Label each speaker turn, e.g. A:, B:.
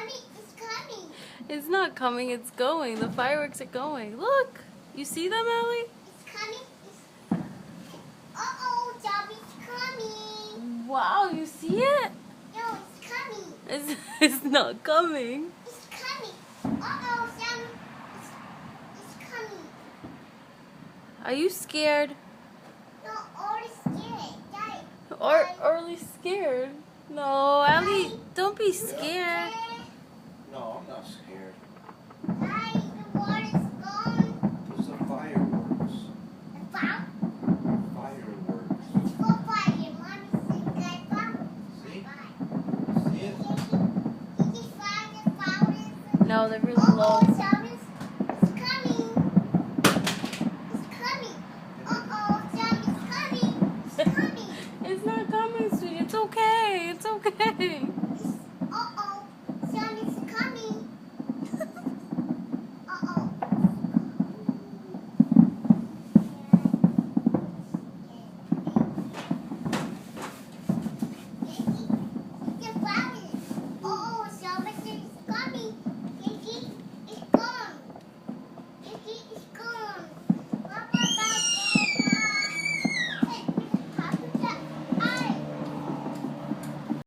A: coming. It's coming.
B: It's not coming, it's going. The fireworks are going. Look! You see them, Ellie?
A: It's coming. Uh-oh, Dobby's coming.
B: Wow, you see it?
A: No, it's coming.
B: It's not coming.
A: It's coming. Uh-oh, Sam. It's coming.
B: Are you scared?
A: No, Orly's scared. Daddy.
B: Orly's scared? No, Ellie, don't be scared.
C: No, I'm not scared.
A: Daddy, the water's gone.
C: Those are fireworks.
A: The fire?
C: Fireworks.
A: It's for fire. Mommy said goodbye.
C: See?
A: Bye.
C: See it?
A: Did you find the flowers?
B: No, they're really low.
A: Uh-oh,